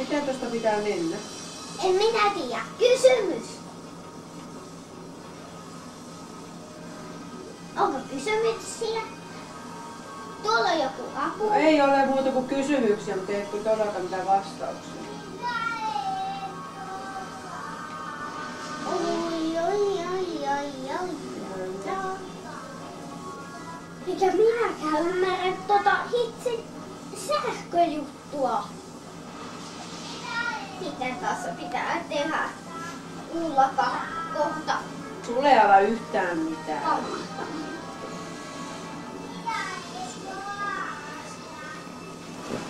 Miten tosta pitää mennä? En minä tiedä. Kysymys. Onko kysymyksiä? Tuolla on joku apu. No, ei ole muuta kuin kysymyksiä, mutta ei todella mitään vastauksia. Eikä minäkään ymmärrä hitsin sähköjuttua. Mitä tässä pitää tehdä? Kuullapa kohta. Sulle ei ala yhtään mitään.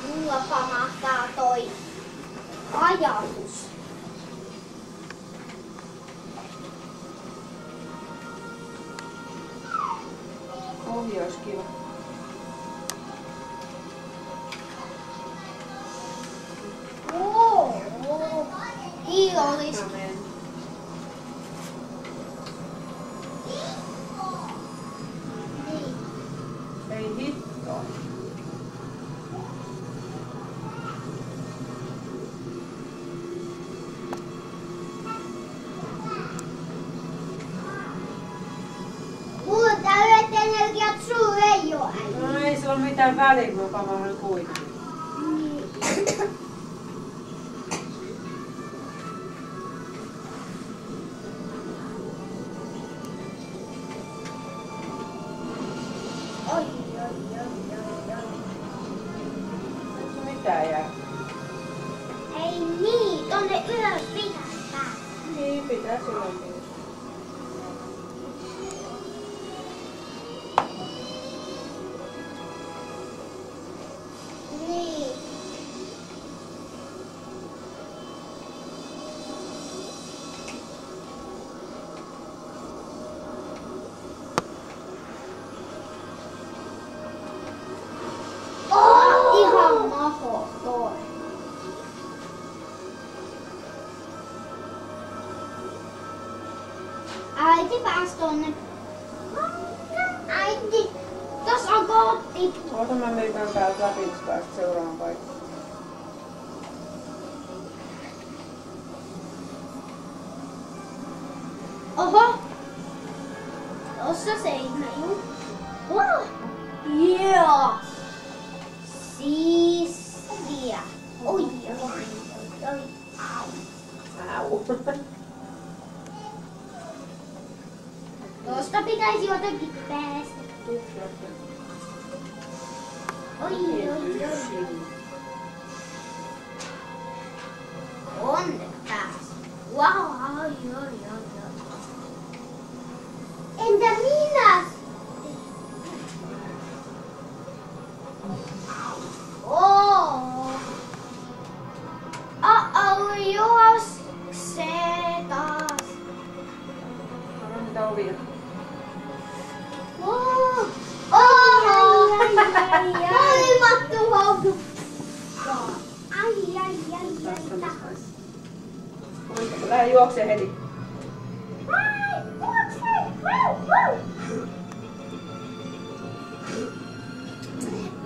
Mulla pamahtaa toi ajatus. Ohjaus kiva. Kiitos. Ei hittoa. Mulla on täydet energiat, sulla ei oo. No ei sillä ole mitään väliä, kun mä pamahdan kuitenkin. Ei niin, tonne ylös pitää päästä. Niin, pitää silloin. Niin. Ihan mahdoton. Äiti pääs tonne. Äiti, tos on kootti. Ota mä meikään päältä läpi, jos päästä seuraavaan paikkaan. Oho. Tossa seinä juu. Oh. Yeah. Siistiä. Oi. Au. Tosta pitäisi jotenkin päästä. Oi. Onne pääs. Wow. Entä minä? Juoksee taas. Mitä ovia? Kaivattu houdu. Ai. Lähde juoksee heti.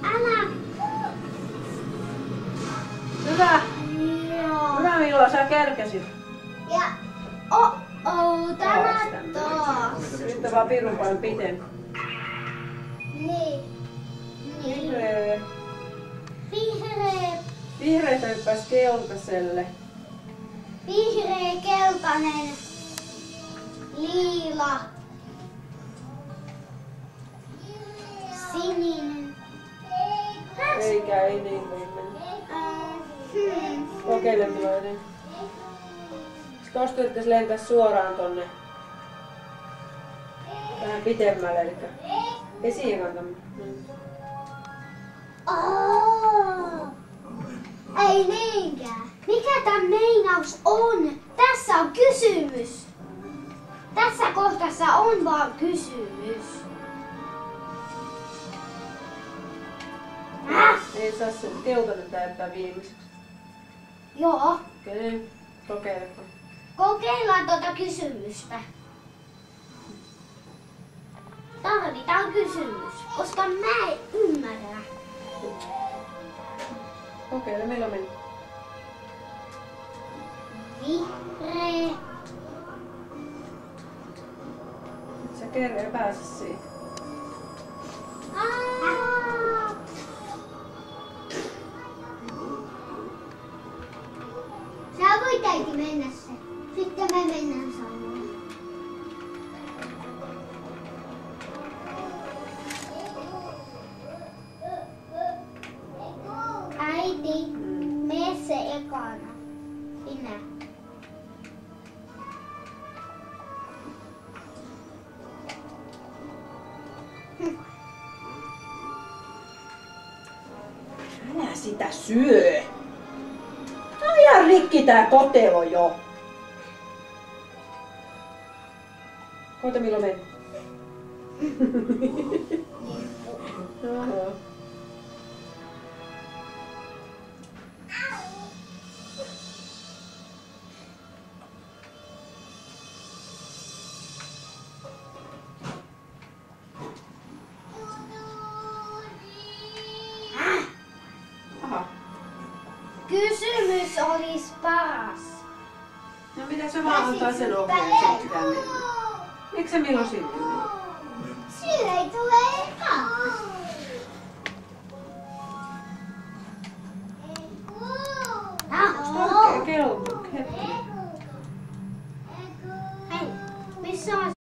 Älä. Hyvä. Hyvä Milla, sä kärkäsit. Ja tämä taas. Nyt vaan pirun paljon pitempi. Niin. Vihreä. Vihreä. Vihreitä hyppäs keltaiselle. Vihreä, keltainen, liila, sininen. Eikä, ei niin mennä. Kokeile millainen. Tosta yrittäisi lentää suoraan tonne. Vähän pitemmälle, eli ei siihen kannata. Ei niinkään. Mikä tän meinaus on? Tässä on kysymys. Tässä kohdassa on vaan kysymys. Ei saa se keltainen täyttää viimeiseksi. Joo. Okei, kokeilepa. Kokeillaan tuota kysymystä. Tarvitaan kysymys, koska mä en ymmärrä. Kokeile, milloin meni. Vihreä. Sä kerran pääse siitä. Sä voit äiti mennä se. Sitten me mennään saunaan. Äiti, mene se ekana. Minä. Älä sitä syö. No ihan rikki tää kotelo jo. Koita milloin meni. Oho. Aha. Kysymys olisi paras. No mitä se vaan antaa sen ohjeen sitten tänne? Miksi se milloin sinne meni? Sille ei tule